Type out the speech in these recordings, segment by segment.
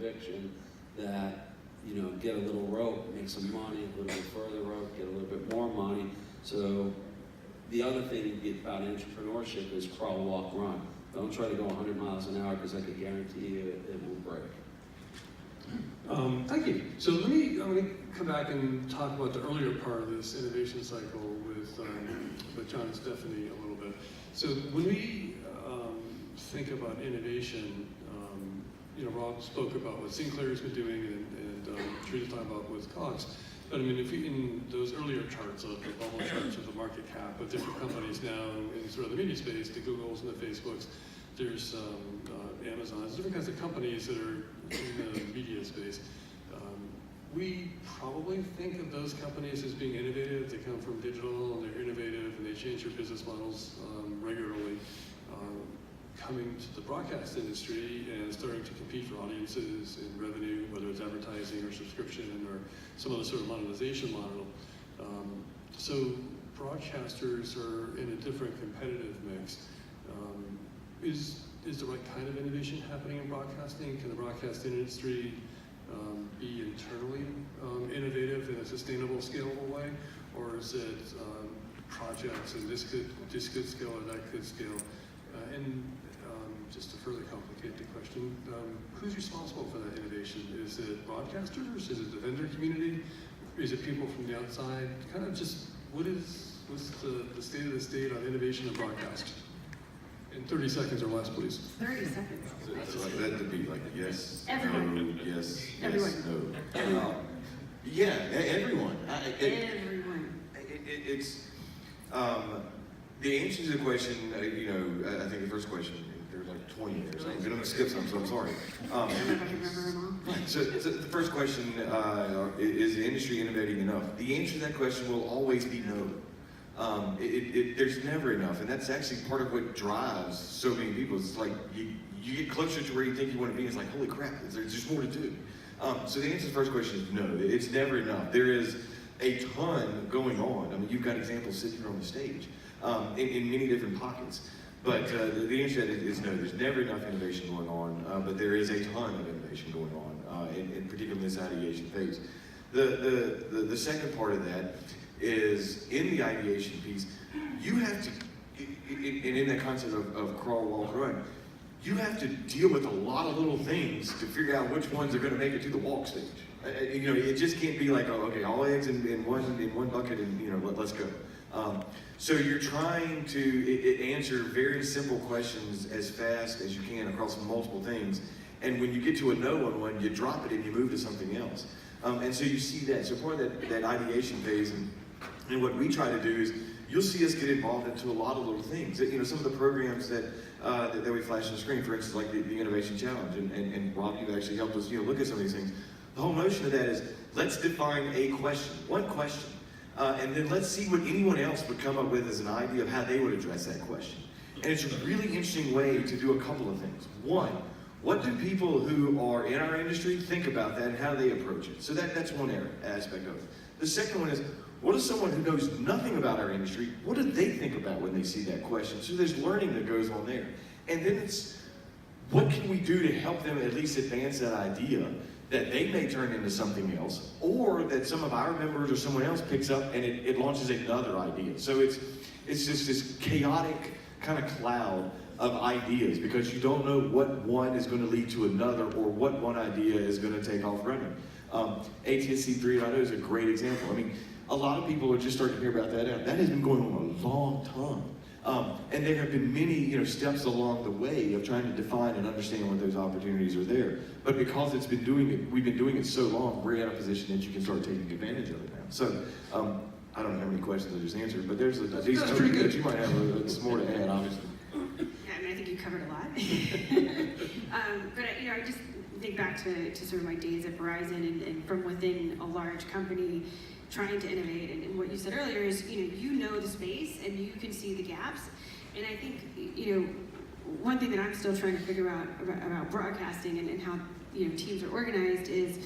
conviction that, you know, get a little rope, make some money, a little bit further rope, get a little bit more money. So the other thing about entrepreneurship is crawl, walk, run. Don't try to go 100 miles an hour because I can guarantee you it will break. Thank you. So I'm going to come back and talk about the earlier part of this innovation cycle with John and Stephanie a little bit. So when we think about innovation, you know, Rob spoke about what Sinclair's been doing, and Teresa talked about with Cox. But I mean, if we, in those earlier charts of the bubble charts of the market cap of different companies now in sort of the media space, the Googles and the Facebooks, there's Amazons, different kinds of companies that are in the media space. We probably think of those companies as being innovative. They come from digital and they're innovative and they change their business models regularly. Coming to the broadcast industry and starting to compete for audiences and revenue, whether it's advertising or subscription or some other sort of monetization model. So broadcasters are in a different competitive mix. Is the right kind of innovation happening in broadcasting? Can the broadcast industry be internally innovative in a sustainable, scalable way? Or is it projects and this could scale or that could scale? Just to further complicate the question, who's responsible for that innovation? Is it broadcasters? Is it the vendor community? Is it people from the outside? Kind of just, what's the state of the state on innovation in broadcast? In 30 seconds or less, please. 30 seconds. So like that to be like yes, Everyone. no, yes, Everyone. yes, no. Everyone. Yeah, everyone. Everyone. It's the answer to the question. You know, I think the first question. There's like 20 there, so I'm going to skip some. So I'm sorry. I don't know if I can remember them all. So the first question is the industry innovating enough? The answer to that question will always be no. There's never enough, and that's actually part of what drives so many people. It's like you get closer to where you think you want to be, and it's like, holy crap, there's just more to do. So the answer to the first question is no, it's never enough. There is a ton going on. I mean, you've got examples sitting here on the stage in many different pockets. But the answer to that is no, there's never enough innovation going on, but there is a ton of innovation going on, in particular in this ideation phase. The second part of that is in the ideation piece, you have to, and in that concept of crawl, walk, run, you have to deal with a lot of little things to figure out which ones are going to make it to the walk stage. You know, it just can't be like, oh, okay, all eggs in one bucket, and you know, let's go. So you're trying to answer very simple questions as fast as you can across multiple things, and when you get to a no on one, you drop it and you move to something else. And so you see that. So part of that ideation phase, and what we try to do is, you'll see us get involved into a lot of little things. You know, some of the programs that we flash on the screen, for instance, like the Innovation Challenge, and Rob, you actually helped us, you know, look at some of these things. The whole notion of that is, let's define a question, one question, and then let's see what anyone else would come up with as an idea of how they would address that question. And it's a really interesting way to do a couple of things. One, what do people who are in our industry think about that and how they approach it? So that's one aspect of it. The second one is, what does someone who knows nothing about our industry, what do they think about when they see that question? So there's learning that goes on there. And then it's, what can we do to help them at least advance that idea that they may turn into something else, or that some of our members or someone else picks up and it launches another idea. So it's just this chaotic kind of cloud of ideas, because you don't know what one is going to lead to another, or what one idea is going to take off running. ATSC 3.0 is a great example. I mean, a lot of people are just starting to hear about that. That has been going on a long time. And there have been many, you know, steps along the way of trying to define and understand what those opportunities are there. But because we've been doing it so long, we're in a position that you can start taking advantage of it now. So I don't know how many questions I just answered, but there's these pretty good. You might have some more to add, obviously. Yeah, I mean, I think you covered a lot. But you know, I just think back to sort of my days at Verizon and from within a large company, trying to innovate, and what you said earlier is, you know the space and you can see the gaps. And I think, one thing that I'm still trying to figure out about broadcasting and how, teams are organized is,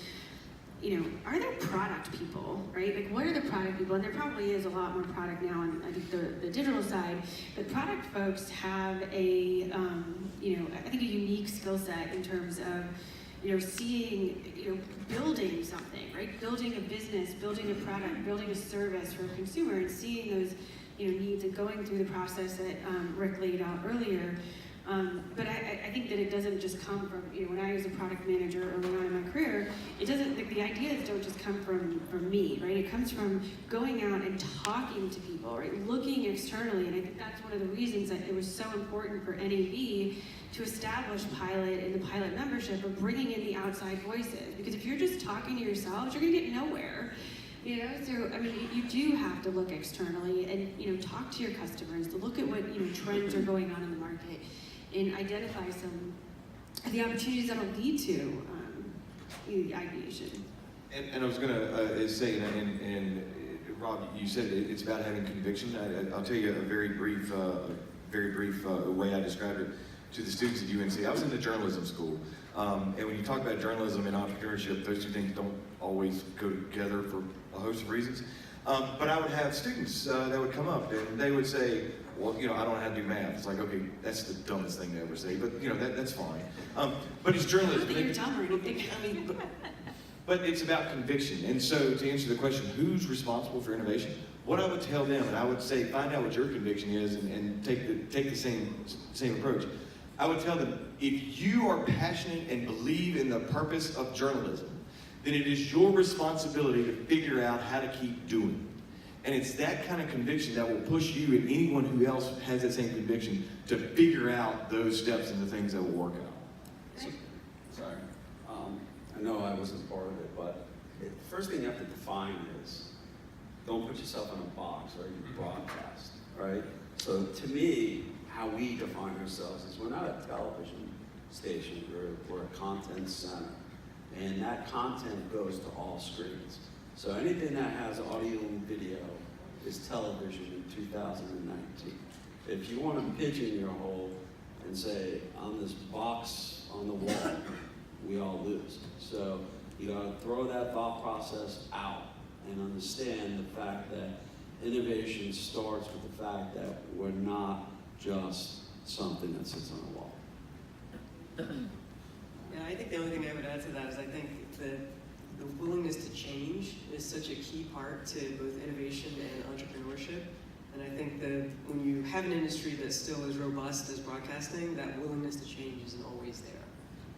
are there product people, right? Like, what are the product people? And there probably is a lot more product now on, I think, the digital side, but product folks have a, I think a unique skill set in terms of, seeing, building something, right? Building a business, building a product, building a service for a consumer, and seeing those, needs and going through the process that Rick laid out earlier. But I think that it doesn't just come from, when I was a product manager early on in my career, it doesn't, the ideas don't just come from me, right? It comes from going out and talking to people, right? Looking externally, and I think that's one of the reasons that it was so important for NAB to establish Pilot and the Pilot membership of bringing in the outside voices. Because if you're just talking to yourselves, you're gonna get nowhere. So I mean, you do have to look externally and talk to your customers, to look at what trends are going on in the market, and identify some of the opportunities that'll lead to the ideation. And I was going to say, and Rob, you said it's about having conviction. I'll tell you a very brief way I described it to the students at UNC. I was in the journalism school, and when you talk about journalism and entrepreneurship, those two things don't always go together for a host of reasons. But I would have students that would come up and they would say, well, I don't know how to do math. It's like, okay, that's the dumbest thing to ever say, but that's fine. But it's journalism. Not that you're dumb or anything. I mean, but it's about conviction. And so to answer the question, who's responsible for innovation? What I would tell them, and I would say, find out what your conviction is and take the same approach. I would tell them, if you are passionate and believe in the purpose of journalism, then it is your responsibility to figure out how to keep doing it. And it's that kind of conviction that will push you and anyone who else has that same conviction to figure out those steps and the things that will work out. Sorry. I know I wasn't part of it, but the first thing you have to define is, don't put yourself in a box or you broadcast, right? So to me, how we define ourselves is we're not a television station, we're a content center. And that content goes to all screens. So anything that has audio and video is television in 2019. If you want to pigeonhole and say, I'm this box on the wall, we all lose. So you gotta throw that thought process out and understand the fact that innovation starts with the fact that we're not just something that sits on a wall. Yeah, I think the only thing I would add to that is I think that the willingness to change is such a key part to both innovation and entrepreneurship. And I think that when you have an industry that's still as robust as broadcasting, that willingness to change isn't always there.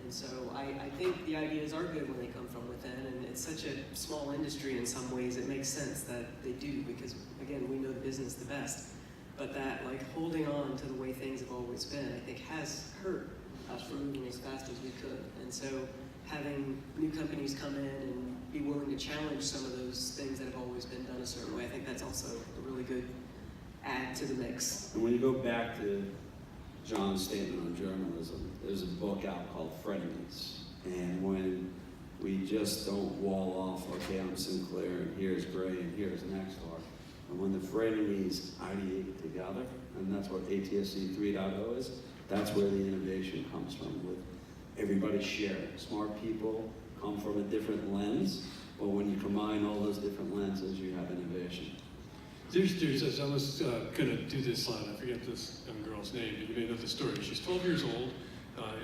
And so I think the ideas are good when they come from within, and it's such a small industry in some ways, it makes sense that they do, because again, we know the business the best. But that holding on to the way things have always been, I think has hurt us from moving as fast as we could. And so having new companies come in and be willing to challenge some of those things that have always been done a certain way, I think that's also a really good add to the mix. And when you go back to John's statement on journalism, there's a book out called Frenemies. And when we just don't wall off, okay, I'm Sinclair, and here's Gray, and here's Nexstar. And when the frenemies ideate together, and that's what ATSC 3.0 is, that's where the innovation comes from, with everybody sharing. Smart people come from a different lens, but when you combine all those different lenses, you have innovation. I was going to do this slide. I forget this young girl's name, but you may know the story. She's 12 years old,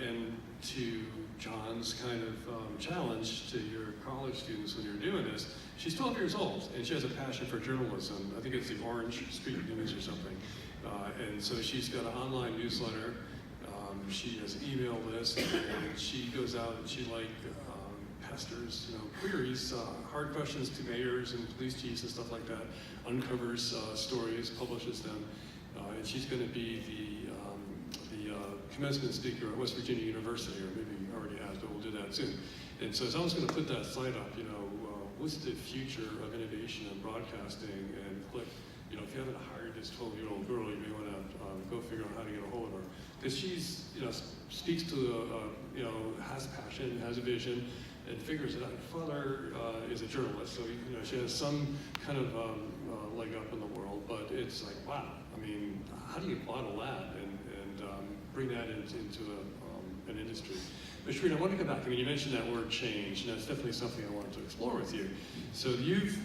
and to John's kind of challenge to your college students when you're doing this, she's 12 years old, and she has a passion for journalism. I think it's the Orange Street News or something. And so she's got an online newsletter. She has an email list, and she goes out and she pesters, queries, hard questions to mayors and police chiefs and stuff like that, uncovers stories, publishes them, and she's going to be the commencement speaker at West Virginia University, or maybe already has, but we'll do that soon. And so I was going to put that slide up, what's the future of innovation in broadcasting, and click, if you haven't hired this 12-year-old girl, you may want to go figure out how to get a hold of her. Because she's, speaks to, has passion, has a vision, and figures it out. Her father is a journalist, so, she has some kind of leg up in the world, but it's like, wow, I mean, how do you model that and bring that into an industry? But Shereen, I want to go back. I mean, you mentioned that word change, and that's definitely something I wanted to explore with you. So you've,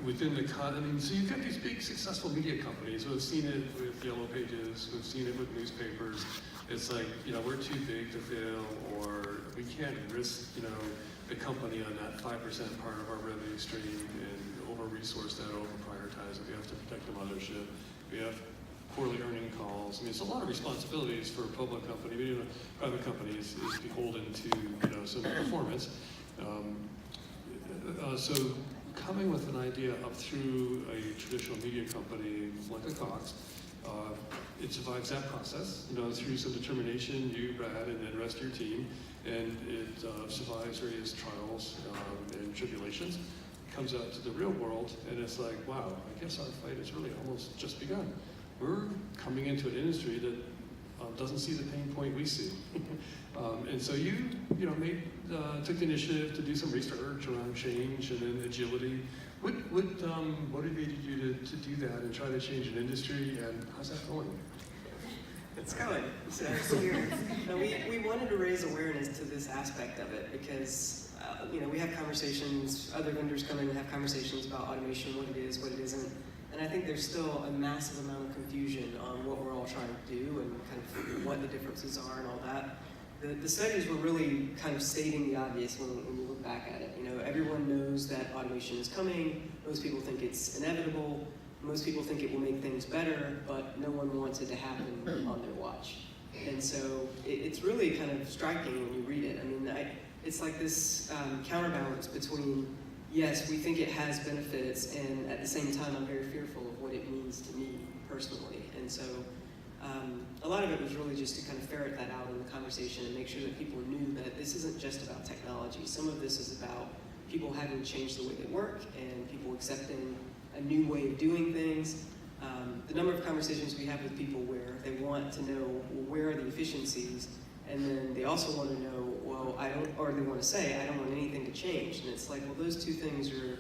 within the so you've got these big successful media companies who have seen it with Yellow Pages, who have seen it with newspapers. It's like, we're too big to fail, or We can't risk, the company on that 5% part of our revenue stream and over-resource that, over-prioritize it. We have to protect the mothership. We have quarterly earning calls. I mean, it's a lot of responsibilities for a public company. But even a private company is beholden to, some performance. So coming with an idea up through a traditional media company like a Cox, it survives that process, through some determination, you, Brad, and then the rest of your team, and it survives various trials and tribulations, comes out to the real world, and it's like, wow, I guess our fight has really almost just begun. We're coming into an industry that doesn't see the pain point we see. And so you took the initiative to do some research around change and then agility. What motivated you to do that and try to change an industry, and how's that going? It's going. So, we wanted to raise awareness to this aspect of it because, we have conversations, other vendors come in and have conversations about automation, what it is, what it isn't. And I think there's still a massive amount of confusion on what we're all trying to do and kind of what the differences are and all that. The studies were really kind of stating the obvious when you look back at it. Everyone knows that automation is coming. Most people think it's inevitable. Most people think it will make things better, but no one wants it to happen on their watch. And so it's really kind of striking when you read it. I mean, it's like this counterbalance between, yes, we think it has benefits, and at the same time, I'm very fearful of what it means to me personally. And so a lot of it was really just to kind of ferret that out in the conversation and make sure that people knew that this isn't just about technology. Some of this is about people having to change the way they work and people accepting a new way of doing things. The number of conversations we have with people where they want to know, well, where are the efficiencies, and then they also want to know, well, they want to say, I don't want anything to change. And it's like, well, those two things are,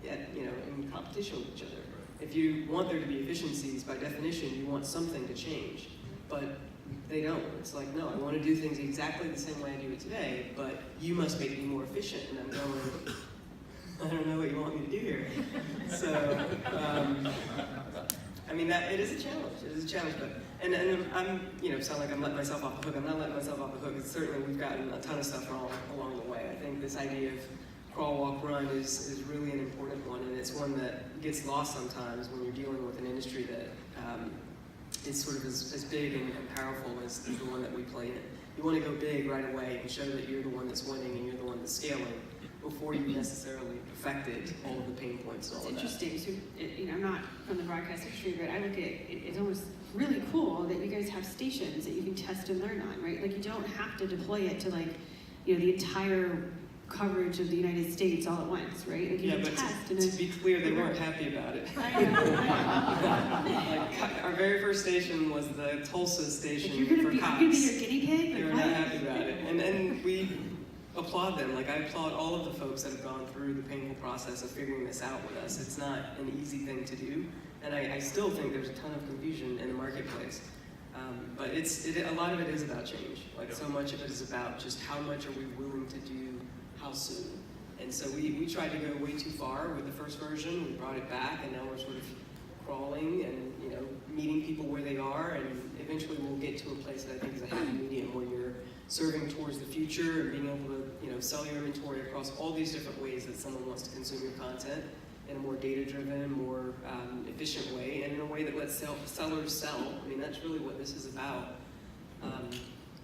in competition with each other. If you want there to be efficiencies, by definition, you want something to change, but they don't. It's like, no, I want to do things exactly the same way I do it today, but you must make me more efficient. And I'm going, I don't know what you want me to do here. So, it is a challenge. It is a challenge, but and I'm, sound like I'm letting myself off the hook. I'm not letting myself off the hook. Certainly, we've gotten a ton of stuff wrong along the way. I think this idea of crawl, walk, run is really an important one, and it's one that gets lost sometimes when you're dealing with an industry that is sort of as big and powerful as the one that we play in. You want to go big right away and show that you're the one that's winning and you're the one that's scaling before you've necessarily perfected all of the pain points and all of that. It's interesting. So, I'm not from the broadcast industry, but I look at it's almost really cool that you guys have stations that you can test and learn on, right? Like, you don't have to deploy it to the entire coverage of the United States all at once, right? Like, you can test. To be clear, they weren't happy about it. Our very first station was the Tulsa station for Cox. You're gonna be your guinea pig? They were not happy about it, and we applaud them. I applaud all of the folks that have gone through the painful process of figuring this out with us. It's not an easy thing to do, and I still think there's a ton of confusion in the marketplace. But a lot of it is about change. So much of it is about just how much are we willing to do, how soon. And so we tried to go way too far with the first version. We brought it back, and now we're sort of crawling and meeting people where they are, and eventually we'll get to a place that I think is a happy medium where you're serving towards the future and being able to sell your inventory across all these different ways that someone wants to consume your content in a more data-driven, more efficient way, and in a way that lets sellers sell. That's really what this is about.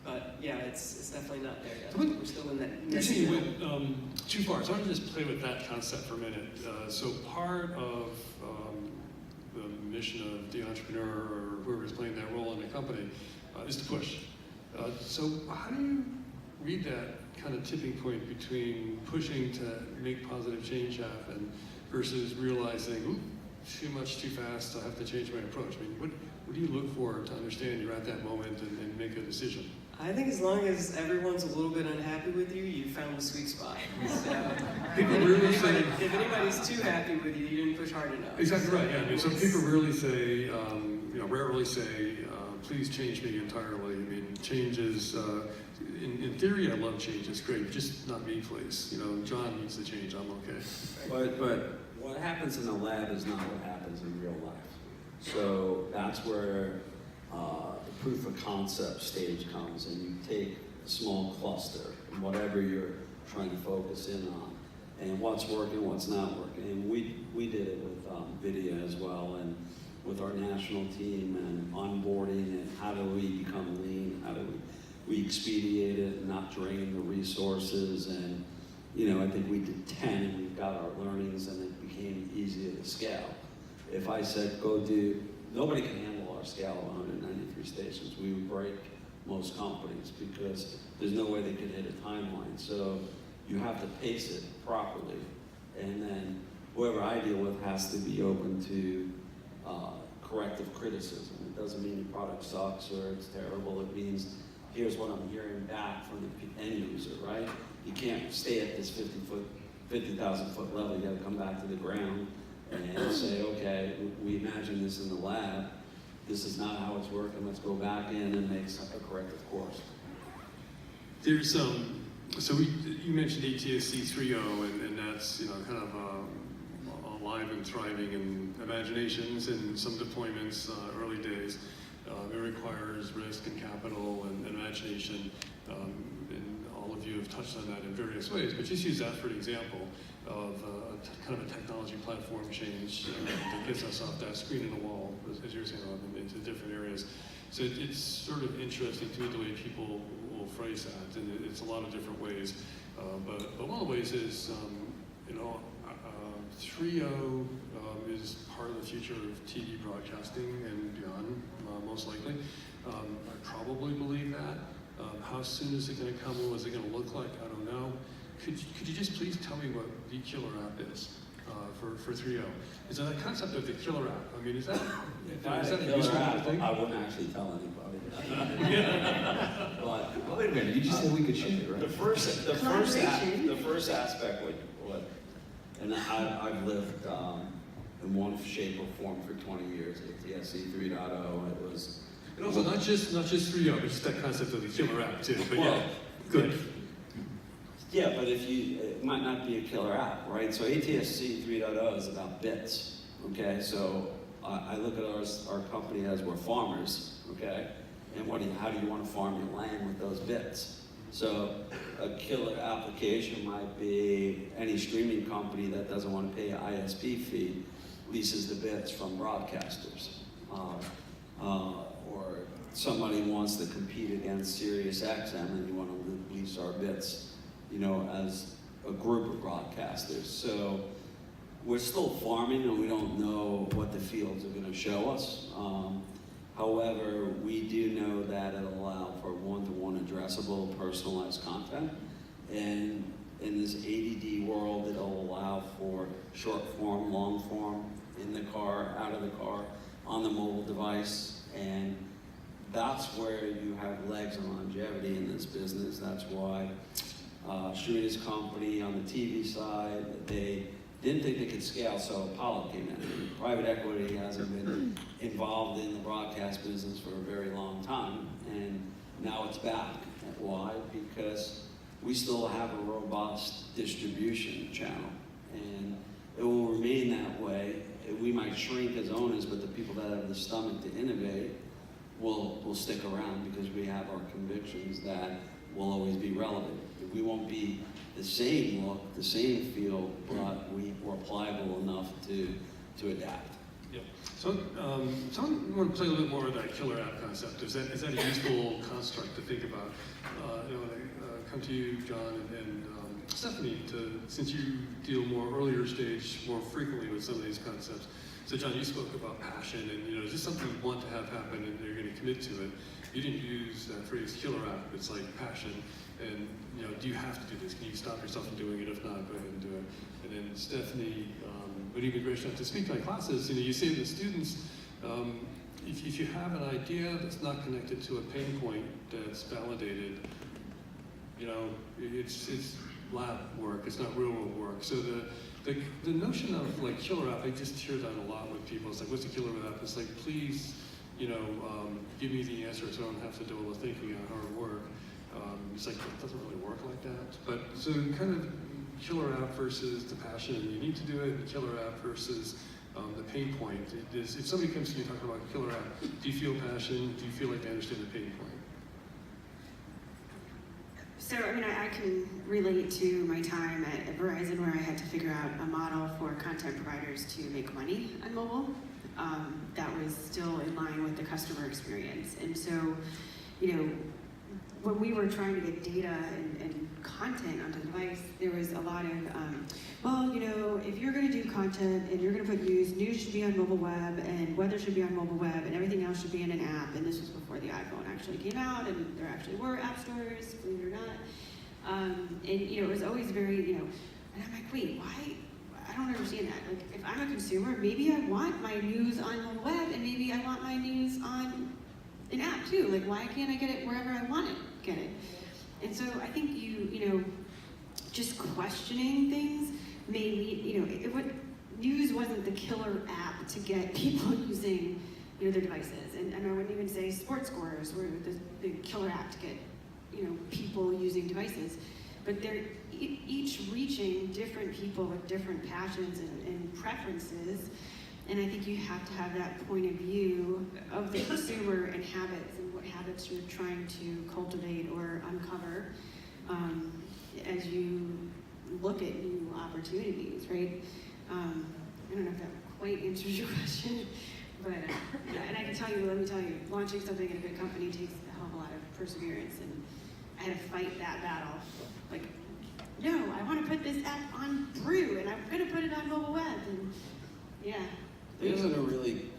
But yeah, it's definitely not there yet. We're still in that. You're saying you went too far, so I'm going to just play with that concept for a minute. So part of the mission of the entrepreneur or whoever is playing that role in the company is to push. So how do you read that kind of tipping point between pushing to make positive change happen versus realizing, ooh, too much, too fast, I have to change my approach? What do you look for to understand you're at that moment and make a decision? I think as long as everyone's a little bit unhappy with you, you found the sweet spot. So, if anybody's too happy with you, you didn't push hard enough. Exactly right. Yeah. So people rarely say, rarely say, please change me entirely. Change is, in theory, I love change. It's great. Just not me, please. John needs to change. I'm okay. But what happens in the lab is not what happens in real life. So that's where the proof of concept stage comes, and you take small cluster, whatever you're trying to focus in on, and what's working, what's not working. And we did it with video as well, and with our national team, and onboarding, and how do we become lean, how do we expedite it and not drain the resources. And I think we did 10 and we got our learnings, and it became easier to scale. If I said go do, nobody can handle our scale of 193 stations. We would break most companies because there's no way they could hit a timeline. So you have to pace it properly, and then whoever I deal with has to be open to corrective criticism. It doesn't mean your product sucks or it's terrible. It means here's what I'm hearing back from the end user, right? You can't stay at this 50,000 foot level. You got to come back to the ground and say, okay, we imagined this in the lab. This is not how it's working. Let's go back in and make a corrective course. There's you mentioned ATSC 3.0, and that's kind of alive and thriving in imaginations and some deployments early days. It requires risk and capital and imagination, and all of you have touched on that in various ways. But just use that for an example of kind of a technology platform change that gets us off that screen in the wall, as you were saying, into different areas. So it's sort of interesting to me the way people will phrase that, and it's a lot of different ways. But one of the ways is, 3.0 is part of the future of TV broadcasting and beyond, most likely. I probably believe that. How soon is it going to come? What is it going to look like? I don't know. Could you just please tell me what the killer app is for 3.0? Is that a concept of the killer app? I mean, is that a killer app? I wouldn't actually tell anybody. Well, wait a minute. You just said we could share it, right? The first aspect would, and I've lived in one shape or form for 20 years. ATSC 3.0. It was. And also not just 3.0, but just that concept of the killer app too. But well, yeah, good. Yeah, but it might not be a killer app, right? So ATSC 3.0 is about bits, okay? So I look at our company as we're farmers, okay? And how do you want to farm your land with those bits? So a killer application might be any streaming company that doesn't want to pay an ISP fee leases the bits from broadcasters. Or somebody wants to compete against SiriusXM and you want to lease our bits, as a group of broadcasters. So we're still farming and we don't know what the fields are going to show us. However, we do know that it'll allow for one-to-one addressable, personalized content. And in this ADD world, it'll allow for short form, long form, in the car, out of the car, on the mobile device. And that's where you have legs and longevity in this business. That's why Sharita's company on the TV side, they didn't think they could scale, so Apollo came in. Private equity hasn't been involved in the broadcast business for a very long time, and now it's back. Why? Because we still have a robust distribution channel, and it will remain that way. We might shrink as owners, but the people that have the stomach to innovate will stick around because we have our convictions that will always be relevant. We won't be the same look, the same feel, but we're pliable enough to adapt. Yeah. So, I want to play a little bit more of that killer app concept. Is that a useful construct to think about? When I come to you, John, and Stephanie, since you deal more earlier stage, more frequently with some of these concepts. So, John, you spoke about passion, and is this something you want to have happen, and you're going to commit to it? You didn't use that phrase killer app. It's like passion. And do you have to do this? Can you stop yourself from doing it? If not, go ahead and do it. And then Stephanie, would you be gracious enough to speak to my classes? You say to the students, if you have an idea that's not connected to a pain point that's validated, it's lab work. It's not real world work. So the notion of like killer app, I just hear that a lot with people. It's like, what's a killer app? It's like, please, give me the answer so I don't have to do all the thinking and hard work. It's like, it doesn't really work like that. But so kind of killer app versus the passion, and you need to do it, the killer app versus the pain point. If somebody comes to you talking about killer app, do you feel passion? Do you feel like they understand the pain point? So, I mean, I can relate to my time at Verizon where I had to figure out a model for content providers to make money on mobile that was still in line with the customer experience. And so, you know, when we were trying to get data and content onto the device, there was a lot of, well, you know, if you're going to do content and you're going to put news should be on mobile web, and weather should be on mobile web, and everything else should be in an app. And this was before the iPhone actually came out, and there actually were app stores, believe it or not. And you know, it was always very, you know, and I'm like, wait, why? I don't understand that. Like, if I'm a consumer, maybe I want my news on mobile web, and maybe I want my news on an app too. Like, why can't I get it wherever I want to get it? And so I think you know, just questioning things may lead, you know, news wasn't the killer app to get people using, you know, their devices. And I wouldn't even say sports scores were the killer app to get, you know, people using devices. But they're each reaching different people with different passions and preferences. And I think you have to have that point of view of the consumer and habits and what habits you're trying to cultivate or uncover as you look at new opportunities, right? I don't know if that quite answers your question, but yeah, and I can tell you, let me tell you, launching something in a big company takes a hell of a lot of perseverance, and I had to fight that battle. Like, no, I want to put this app on Brew, and I'm going to put it on mobile web, and yeah. There isn't a really,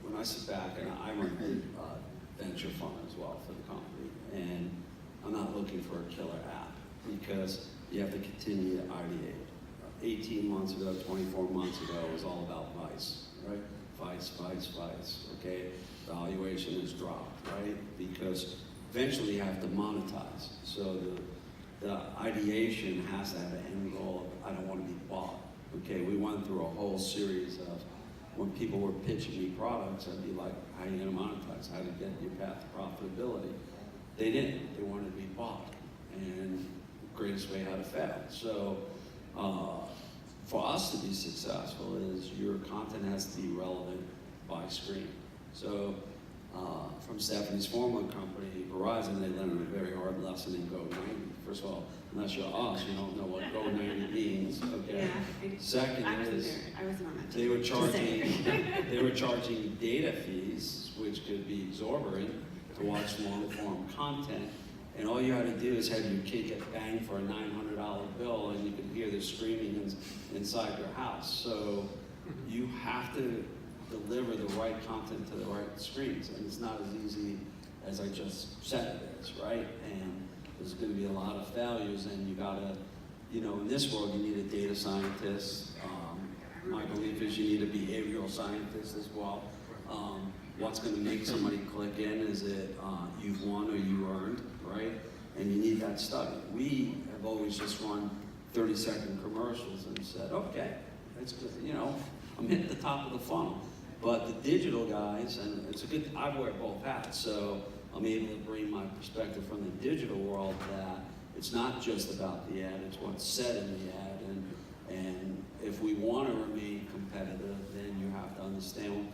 when I sit back, and I run a venture fund as well for the company, and I'm not looking for a killer app because you have to continue to ideate. 18 months ago, 24 months ago, it was all about vice, right? Vice, okay? Valuation has dropped, right? Because eventually you have to monetize. So the ideation has to have an end goal of, I don't want to be bought. Okay, we went through a whole series of, when people were pitching me products, I'd be like, how are you going to monetize? How to get your path to profitability? They didn't. They wanted to be bought. And the greatest way how to fail. So for us to be successful is your content has to be relevant by screen. So from Stephanie's former company, Verizon, they learned a very hard lesson in Go 90. First of all, unless you're us, you don't know what Go 90 means, okay? Yeah, Second I wasn't is, there. I wasn't on that they team. were Just charging, saying. they were charging data fees, which could be exorbitant to watch long form content. And all you had to do is have your kid get banged for a $900 bill and you could hear the screaming inside your house. So you have to deliver the right content to the right screens. And it's not as easy as I just said it is, right? And there's gonna be a lot of failures and you gotta, you know, in this world you need a data scientist. My belief is you need a behavioral scientist as well. What's going to make somebody click in? Is it you've won or you earned, right? And you need that study. We have always just run 30-second commercials and said, okay, that's good. You know, I'm hitting the top of the funnel. But the digital guys, and it's a good, I wear both hats, so I'm able to bring my perspective from the digital world that it's not just about the ad, it's what's said in the ad. And if we want to remain competitive, then you have to understand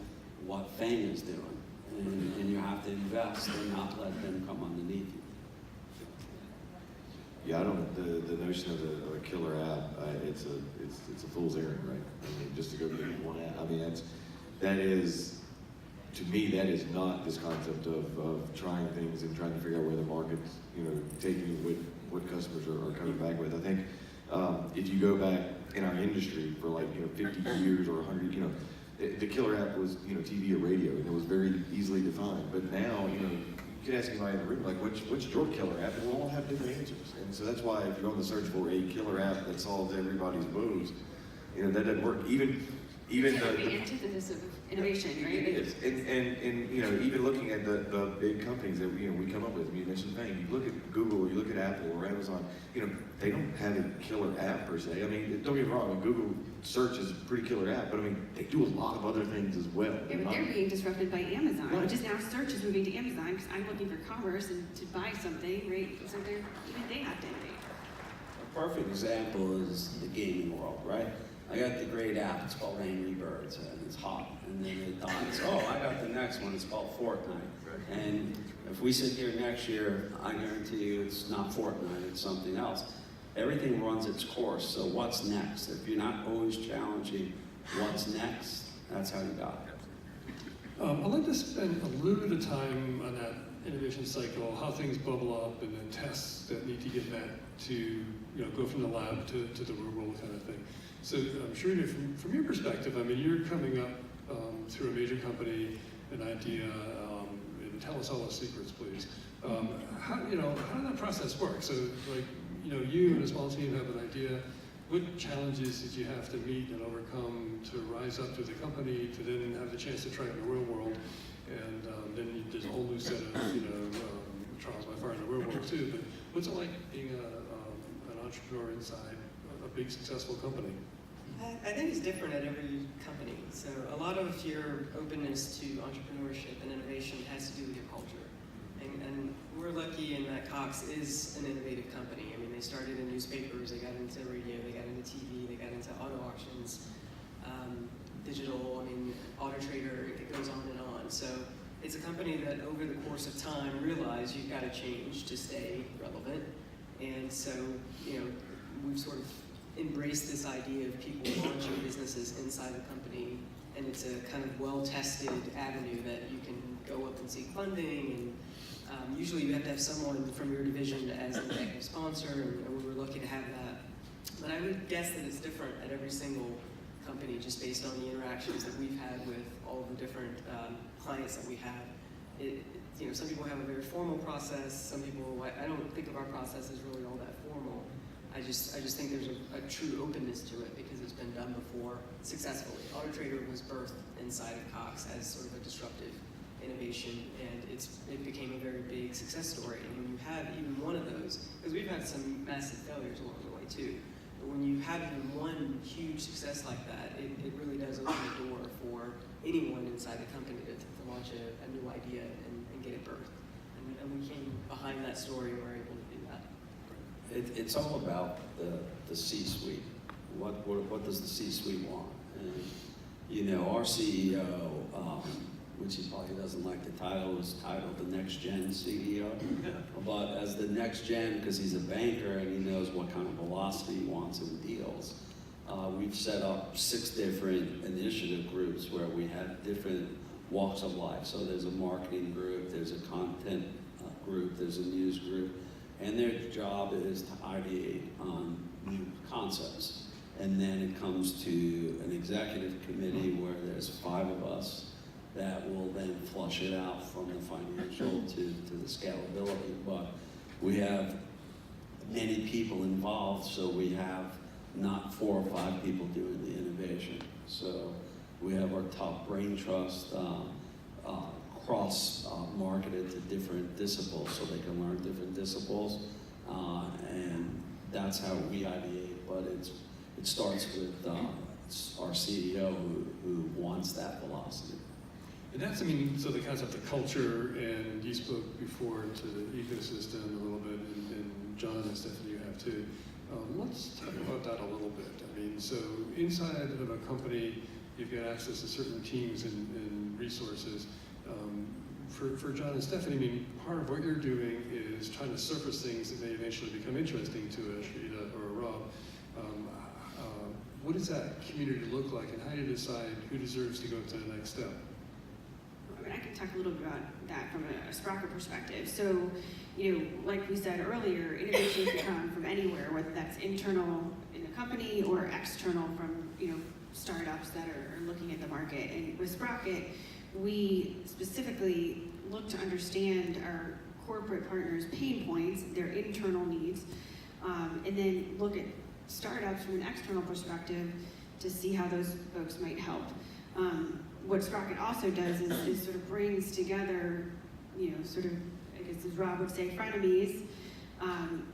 what Fang is doing. And you have to invest and not let them come underneath you. Yeah, I don't. The notion of a killer app, it's a fool's errand, right? I mean, just to go get one app. I mean, that is, to me, that is not this concept of trying things and trying to figure out where the market's, you know, taking what customers are coming back with. I think if you go back in our industry for like 50 years or 100, the killer app was TV or radio, and it was very easily defined. But now, you could ask anybody in the room, like, what's your killer app? And we'll all have different answers. And so that's why if you're on the search for a killer app that solves everybody's woes, that doesn't work. Even the antithesis of innovation, right? It is. And even looking at the big companies that we come up with, you mentioned Fang, you look at Google or you look at Apple or Amazon, they don't have a killer app per se. I mean, don't get me wrong, Google search is a pretty killer app, but I mean, they do a lot of other things as well. Yeah, but they're being disrupted by Amazon, Right. which is now search is moving to Amazon because I'm looking for commerce and to buy something, right? So even they have to innovate. A perfect example is the gaming world, right? I got the great app, it's called Angry Birds, and it's hot, and then it dies. Oh, I got the next one, it's called Fortnite. And If we sit here next year, I guarantee you it's not Fortnite, it's something else. Everything runs its course, so what's next? If you're not always challenging what's next, that's how you got it. I'd like to spend a little bit of time on that innovation cycle, how things bubble up, and then tests that need to get met to go from the lab to the real world kind of thing. So I'm sure from your perspective, I mean, you're coming up through a major company, an idea, and tell us all the secrets, please. How did that process work? So like, you and a small team have an idea. What challenges did you have to meet and overcome to rise up to the company, to then have the chance to try it in the real world? And then there's a whole new set of, trials by fire in the real world too. But what's it like being an entrepreneur inside a big successful company? I think it's different at every company. So a lot of your openness to entrepreneurship and innovation has to do with your culture. And we're lucky in that Cox is an innovative company. I mean, they started in newspapers, they got into radio, they got into TV, they got into auto auctions, digital, auto trader, it goes on and on. So it's a company that over the course of time realized you've got to change to stay relevant. And so, we've sort of embraced this idea of people launching businesses inside the company, and it's a kind of well-tested avenue that you can go up and seek funding, and usually you have to have someone from your division as an executive sponsor, and we were lucky to have that. But I would guess that it's different at every single company just based on the interactions that we've had with all of the different clients that we have. Some people have a very formal process, some people, I don't think of our process as really all that formal. I just think there's a true openness to it because it's been done before successfully. Auto Trader was birthed inside of Cox as sort of a disruptive innovation, and it became a very big success story. And when you have even one of those, because we've had some massive failures along the way too, but when you have even one huge success like that, it really does open the door for anyone inside the company to launch a new idea and get it birthed. And we came behind that story and were able to do that. It's all about the C-suite. What does the C-suite want? And our CEO, which he probably doesn't like the title, is titled the Next Gen CEO. But as the Next Gen, because he's a banker and he knows what kind of velocity he wants in deals, we've set up 6 different initiative groups where we have different walks of life. So there's a marketing group, there's a content group, there's a news group, and their job is to ideate on new concepts. And then it comes to an executive committee where there's 5 of us that will then flush it out from the financial to the scalability. But we have many people involved, so we have not 4 or 5 people doing the innovation. So we have our top brain trust cross-marketed to different disciplines so they can learn different disciplines. And that's how we ideate, but it starts with our CEO who wants that velocity. And that's, so the concept of culture, and you spoke before to the ecosystem a little bit, and John and Stephanie, you have too. Let's talk about that a little bit. So inside of a company, you've got access to certain teams and resources. For John and Stephanie, part of what you're doing is trying to surface things that may eventually become interesting to a Shrita or a Rob. What does that community look like, and how do you decide who deserves to go to the next step? I can talk a little bit about that from a Sprocket perspective. So, like we said earlier, innovation can come from anywhere, whether that's internal in the company or external from, startups that are looking at the market. And with Sprocket, we specifically look to understand our corporate partners' pain points, their internal needs, and then look at startups from an external perspective to see how those folks might help. What Sprocket also does is sort of brings together, sort of, I guess as Rob would say, frenemies,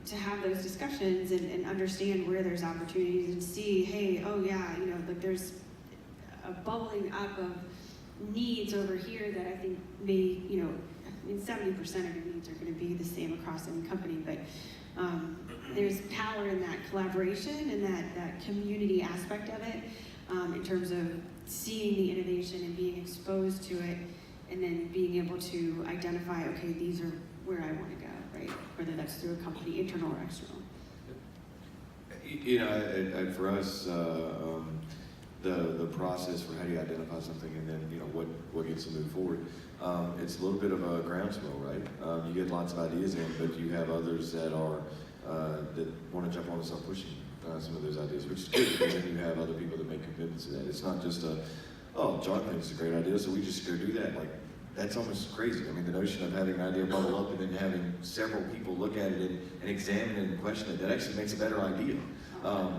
to have those discussions and understand where there's opportunities and see, hey, oh yeah, like there's a bubbling up of needs over here that I think may, 70% of your needs are going to be the same across any company, but there's power in that collaboration and that community aspect of it, in terms of seeing the innovation and being exposed to it and then being able to identify, okay, these are where I want to go, right? Whether that's through a company, internal or external. You know, for us, the process for how do you identify something and then, you know, what gets to move forward, it's a little bit of a groundswell, right? You get lots of ideas in, but you have others that are, that want to jump on and start pushing some of those ideas, which is good because then you have other people that make commitments to that. It's not just oh, John thinks it's a great idea, so we just go do that. Like, that's almost crazy. I mean, the notion of having an idea bubble up and then having several people look at it and examine it and question it, that actually makes a better idea.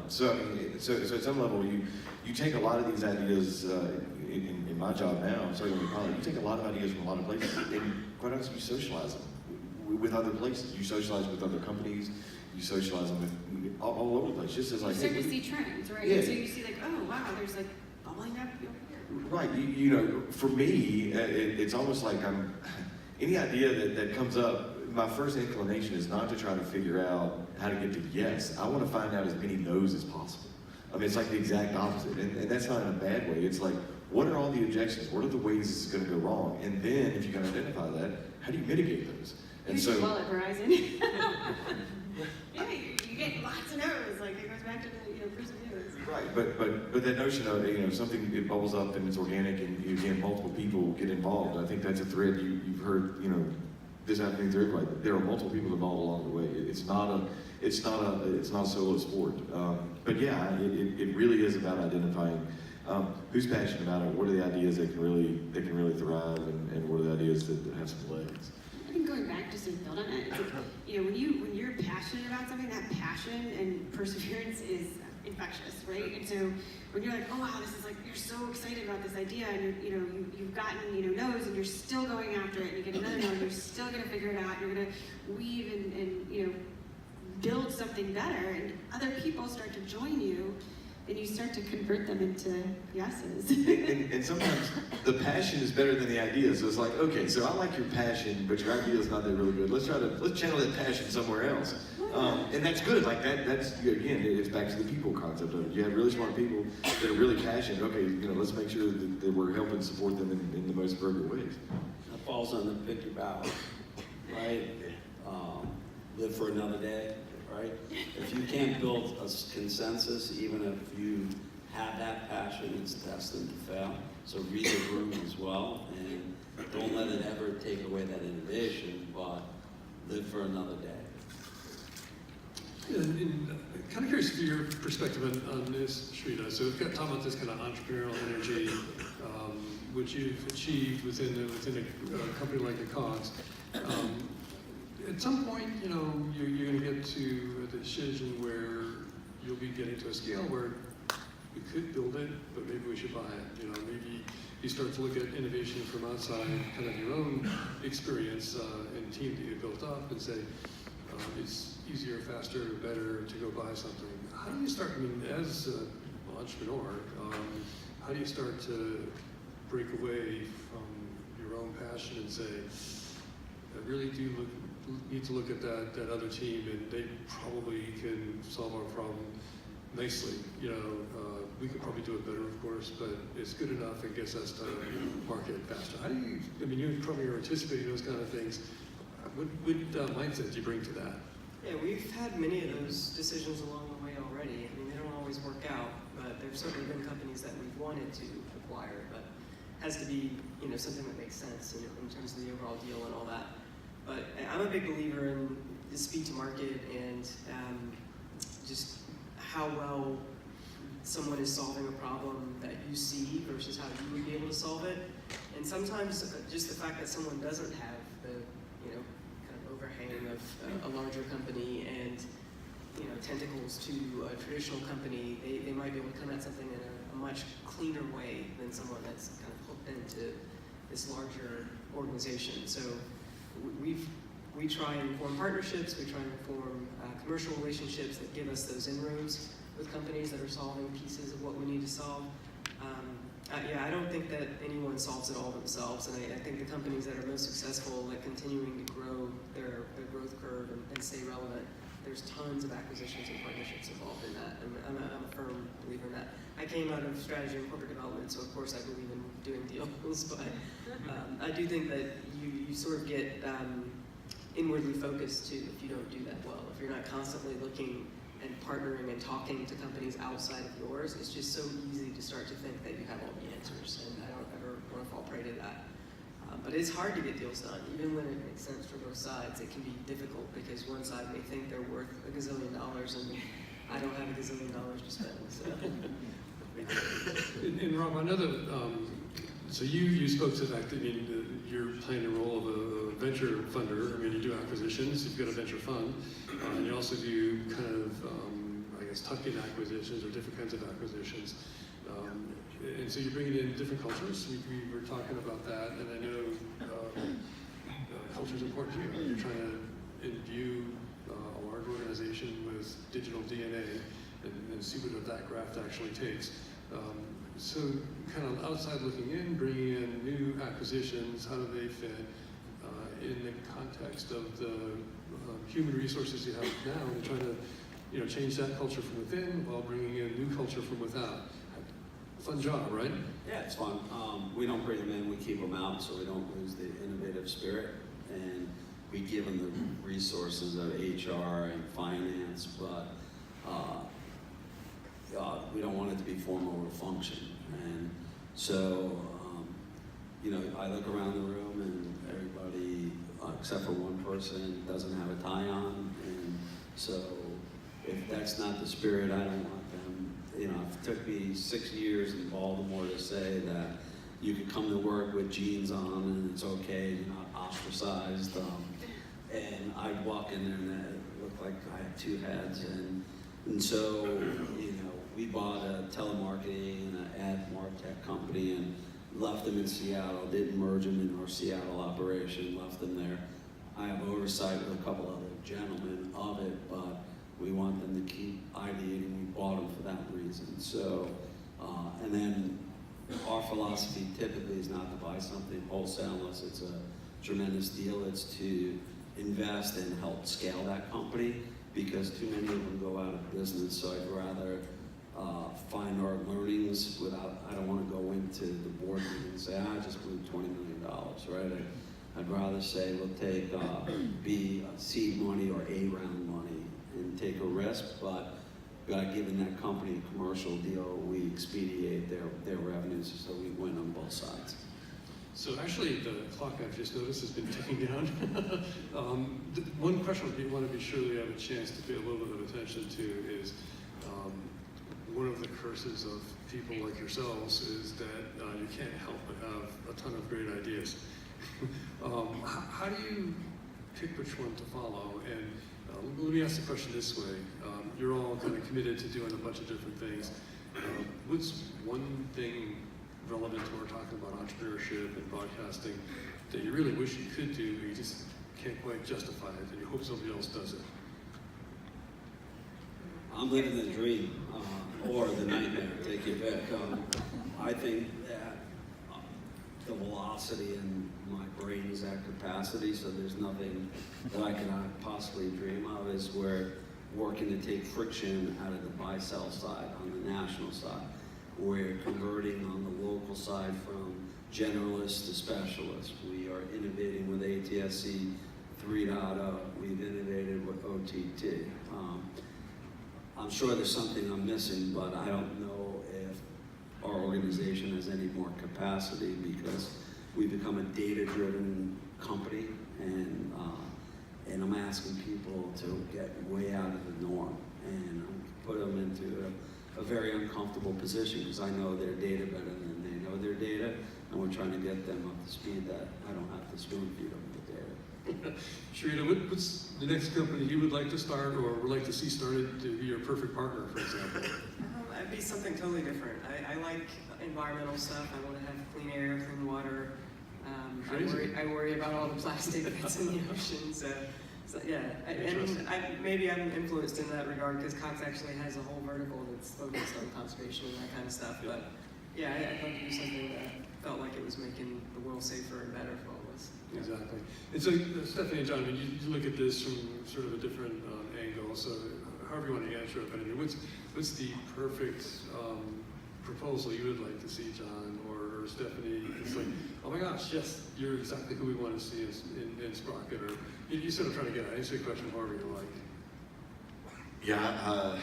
So, I mean, so at some level, you take a lot of these ideas, in my job now, so in college, you take a lot of ideas from a lot of places, and quite honestly, you socialize them with other places. You socialize with other companies, you socialize them with all over the place, just as like, You start to see trends, right? Yeah. So you see like, oh wow, there's like bubbling up over here. right, you know, for me, it's almost like any idea that comes up, my first inclination is not to try to figure out how to get to yes. I want to find out as many no's as possible. I mean, it's like the exact opposite, and that's not in a bad way. It's like, what are all the objections? What are the ways this is going to go wrong? And then, if you can identify that, how do you mitigate those? And You so, do well at Verizon. Yeah, you get lots of no's. Like it goes back to the perseverance. right, but that notion of, you know, something, it bubbles up and it's organic, and again, multiple people get involved. I think that's a thread you've heard, you know, this happening through everybody. There are multiple people involved along the way. It's not a solo sport. But yeah, it really is about identifying who's passionate about it. What are the ideas that can really thrive, and what are the ideas that have some legs. I think going back just to build on it, it's like, you know, when you're passionate about something, that passion and perseverance is infectious, right? And so when you're like, oh wow, this is like, you're so excited about this idea, and you've gotten no's, and you're still going after it, and you get another no, and you're still gonna figure it out. You're gonna weave and build something better, and other people start to join you, and you start to convert them into yeses. And sometimes the passion is better than the idea. So it's like, okay, so I like your passion, but your idea is not that really good. Let's channel that passion somewhere else. And that's good. Like that's again, it's back to the people concept of it. You have really smart people that are really passionate. Okay, let's make sure that we're helping support them in the most appropriate ways. That falls on the pick your battle, right? Live for another day, right? If you can't build a consensus, even if you have that passion, it's destined to fail. So read the room as well, and don't let it ever take away that innovation, but live for another day. And kind of curious for your perspective on this, Shrita. So we've got talking about this kind of entrepreneurial energy, which you've achieved within a company like the Cogs. At some point, you're going to get to a decision where you'll be getting to a scale where we could build it, but maybe we should buy it. Maybe you start to look at innovation from outside, kind of your own experience and team that you built up, and say it's easier, faster, better to go buy something. How do you start? I mean, as an entrepreneur, how do you start to break away from your own passion and say, I really do need to look at that other team, and they probably can solve our problem nicely. We could probably do it better, of course, but it's good enough and gets us to market faster. How do you? I mean, you probably are anticipating those kind of things. What mindset do you bring to that? Yeah, we've had many of those decisions along the way already. I mean, they don't always work out, but there's certainly been companies that we've wanted to acquire, but it has to be, something that makes sense, in terms of the overall deal and all that. But I'm a big believer in the speed to market and just how well someone is solving a problem that you see versus how you would be able to solve it. And sometimes just the fact that someone doesn't have the, kind of overhang of a larger company and, tentacles to a traditional company, they might be able to come at something in a much cleaner way than someone that's kind of hooked into this larger organization. So we try and form partnerships, we try and form commercial relationships that give us those inroads with companies that are solving pieces of what we need to solve. I don't think that anyone solves it all themselves, and I think the companies that are most successful at continuing to grow their growth curve and stay relevant, there's tons of acquisitions and partnerships involved in that, and I'm a firm believer in that. I came out of strategy and corporate development, so of course I believe in doing deals, but I do think that you sort of get inwardly focused too if you don't do that well. If you're not constantly looking and partnering and talking to companies outside of yours, it's just so easy to start to think that you have all the answers, and I don't ever want to fall prey to that. But it's hard to get deals done, even when it makes sense for both sides. It can be difficult because one side may think they're worth $1 gazillion, and I don't have $1 gazillion to spend. So. And Rob, I know that, so you spoke to the fact that you're playing the role of a venture funder. I mean, you do acquisitions, you've got a venture fund, and you also do kind of, I guess, tuck-in acquisitions or different kinds of acquisitions. And so you're bringing in different cultures. We were talking about that, and I know culture is important to you. You're trying to imbue a large organization with digital DNA and see what that graft actually takes. So kind of outside looking in, bringing in new acquisitions, how do they fit in the context of the human resources you have now, and trying to change that culture from within while bringing in new culture from without. Fun job, right? Yeah, it's fun. We don't bring them in, we keep them out so we don't lose the innovative spirit. And we give them the resources of HR and finance, but we don't want it to be form over function. And so, I look around the room and everybody, except for one person, doesn't have a tie on. And so if that's not the spirit, I don't want them. It took me 6 years in Baltimore to say that you could come to work with jeans on and it's okay, you're not ostracized. And I'd walk in there and it looked like I had two heads. And so, we bought a telemarketing and an ad martech company and left them in Seattle, didn't merge them in our Seattle operation, left them there. I have oversight with a couple other gentlemen of it, but we want them to keep ideating. We bought them for that reason. So, and then our philosophy typically is not to buy something wholesale unless it's a tremendous deal. It's to invest and help scale that company because too many of them go out of business. So I'd rather find our learnings without, I don't want to go into the board meeting and say, I just blew $20 million, right? I'd rather say, we'll take B, seed money or A round money and take a risk, but given that company a commercial deal, we expedite their revenues so we win on both sides. So actually, the clock I've just noticed has been ticking down. One question we want to be sure we have a chance to pay a little bit of attention to is one of the curses of people like yourselves is that you can't help but have a ton of great ideas. How do you pick which one to follow? And let me ask the question this way. You're all kind of committed to doing a bunch of different things. What's one thing relevant to our talking about entrepreneurship and broadcasting that you really wish you could do, but you just can't quite justify it, and you hope somebody else does it? I'm living the dream, or the nightmare, take your pick. I think that the velocity in my brain is at capacity, so there's nothing that I cannot possibly dream of, is we're working to take friction out of the buy-sell side on the national side. We're converting on the local side from generalists to specialists. We are innovating with ATSC 3.0. We've innovated with OTT. I'm sure there's something I'm missing, but I don't know if our organization has any more capacity because we've become a data-driven company, and I'm asking people to get way out of the norm and put them into a very uncomfortable position because I know their data better than they know their data, and we're trying to get them up to speed that I don't have to spoon feed them the data. Sharita, what's the next company you would like to start or would like to see started to be your perfect partner, for example? It'd be something totally different. I like environmental stuff. I want to have clean air, clean water. I worry about all the plastic that's in the ocean. So yeah, maybe I'm influenced in that regard because Cox actually has a whole vertical that's focused on conservation and that kind of stuff. But yeah, I'd love to do something that felt like it was making the world safer and better for all of us. Exactly. And so, Stephanie and John, I mean, you look at this from sort of a different angle. else, however you want to answer it, but I mean, what's the perfect proposal you would like to see, John or Stephanie? It's like, oh my gosh, yes, you're exactly who we want to see in Sprocket, or you sort of trying to get answer your question however you like. Yeah,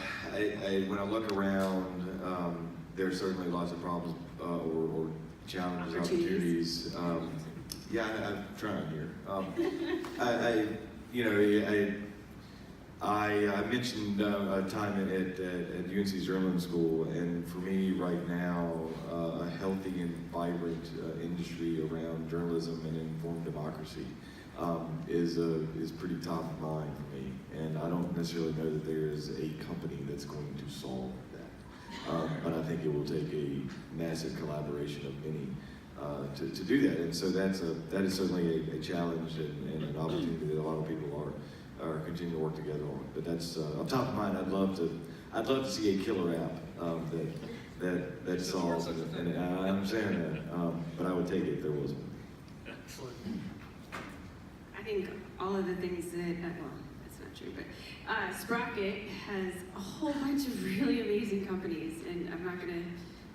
when I look around, there's certainly lots of problems or challenges, opportunities. Yeah, I'm trying here. I mentioned a time at UNC's journalism school, and for me right now, a healthy and vibrant industry around journalism and informed democracy is pretty top of mind for me. And I don't necessarily know that there is a company that's going to solve that. But I think it will take a massive collaboration of many to do that. And so that is certainly a challenge and an opportunity that a lot of people are continuing to work together on. But that's on top of mind. I'd love to see a killer app that solves it. And I understand that, but I would take it if there was one. Excellent. I think all of the things that, well, that's not true, but Sprocket has a whole bunch of really amazing companies, and I'm not going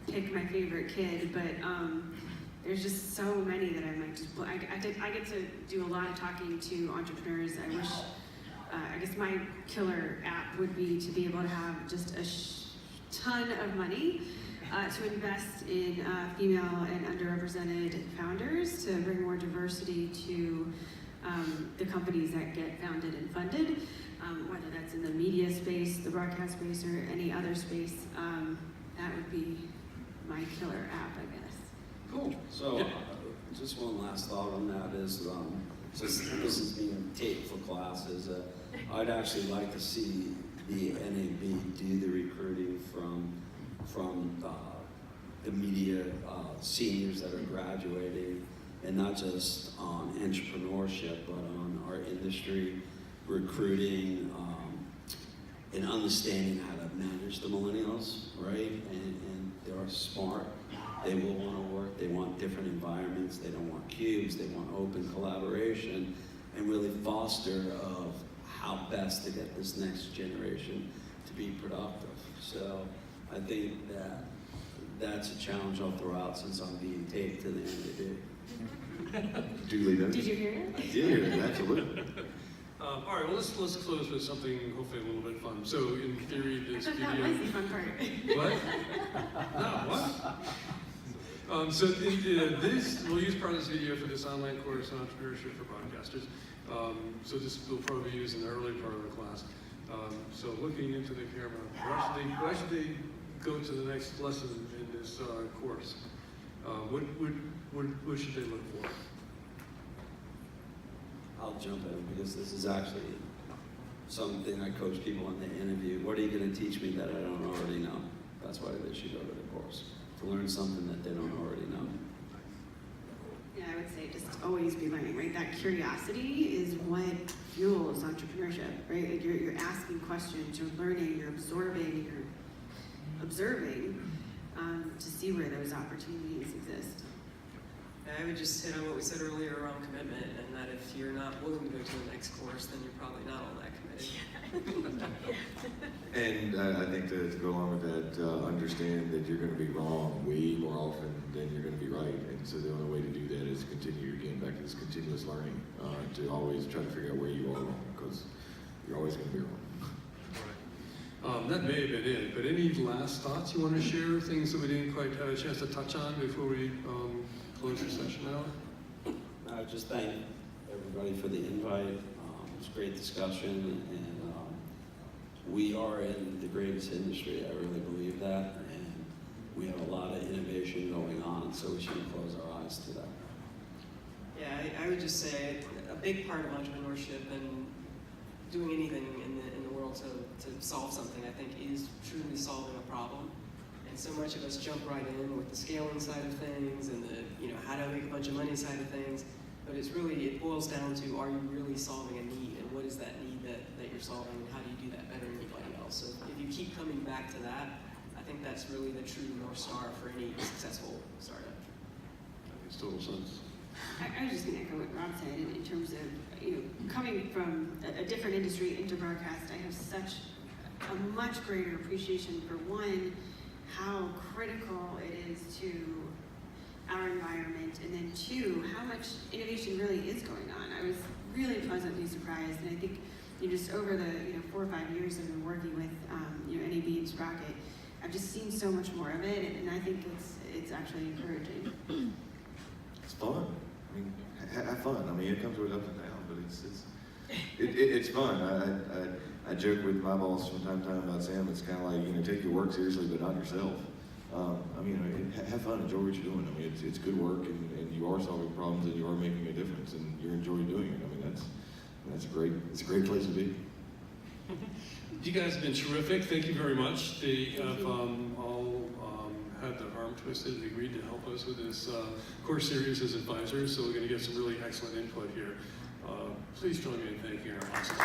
to pick my favorite kid, but there's just so many that I might just, I get to do a lot of talking to entrepreneurs. I wish, I guess my killer app would be to be able to have just a ton of money to invest in female and underrepresented founders, to bring more diversity to the companies that get founded and funded, whether that's in the media space, the broadcast space, or any other space. That would be my killer app, I guess. Cool. So, just one last thought on that is, since this is being taped for classes, I'd actually like to see the NAB do the recruiting from the media seniors that are graduating, and not just on entrepreneurship, but on our industry, recruiting, and understanding how to manage the millennials, right? And they're smart. They will want to work. They want different environments. They don't want cubes. They want open collaboration, and really foster of how best to get this next generation to be productive. So I think that's a challenge I'll throw out since I'm being taped to the NAB. Duly noted. Did you hear it? I did, absolutely. All right, well, let's close with something hopefully a little bit fun. So in theory, this I thought that video... was the fun part. What? No, what? So we'll use part of this video for this online course on entrepreneurship for broadcasters. So this will probably be used in the early part of the class. So looking into the camera, why should they go to the next lesson in this course? What should they look for? I'll jump in because this is actually something I coach people in the interview. What are you going to teach me that I don't already know? That's why they should go to the course, to learn something that they don't already know. Yeah, I would say just always be learning, right? That curiosity is what fuels entrepreneurship, right? Like you're asking questions, you're learning, you're absorbing, you're observing to see where those opportunities exist. I would just hit on what we said earlier around commitment, and that if you're not willing to go to the next course, then you're probably not all that committed. And I think to go along with that, understand that you're going to be wrong way more often than you're going to be right. And so the only way to do that is continue, again, back to this continuous learning, to always try to figure out where you are wrong, because you're always going to be wrong. That may have been it, but any last thoughts you want to share, things that we didn't quite have a chance to touch on before we close the session out? I just thank everybody for the invite. It was a great discussion, and we are in the greatest industry. I really believe that, and we have a lot of innovation going on, so we shouldn't close our eyes to that. Yeah, I would just say a big part of entrepreneurship and doing anything in the world to solve something, I think, is truly solving a problem. And so much of us jump right in with the scaling side of things and the, how to make a bunch of money side of things. But it boils down to, are you really solving a need, and what is that need that you're solving, and how do you do that better than anybody else? So if you keep coming back to that, I think that's really the true North Star for any successful startup. That makes total sense. I was just going to echo what Rob said in terms of, coming from a different industry into broadcast. I have such a much greater appreciation for, one, how critical it is to our environment, and then two, how much innovation really is going on. I was really pleasantly surprised, and I think just over the 4 or 5 years I've been working with NAB and Sprocket, I've just seen so much more of it, and I think it's actually encouraging. It's fun. I mean, have fun. I mean, it comes with ups and downs, but it's fun. I joke with my boss from time to time about Sam. It's kind of like, take your work seriously, but not yourself. Have fun. Enjoy what you're doing. I mean, it's good work, and you are solving problems, and you are making a difference, and you're enjoying doing it. I mean, that's great. It's a great place to be. You guys have been terrific. Thank you very much. They have all had their arm twisted and agreed to help us with this course series as advisors, so we're going to get some really excellent input here. Please join me in thanking our awesome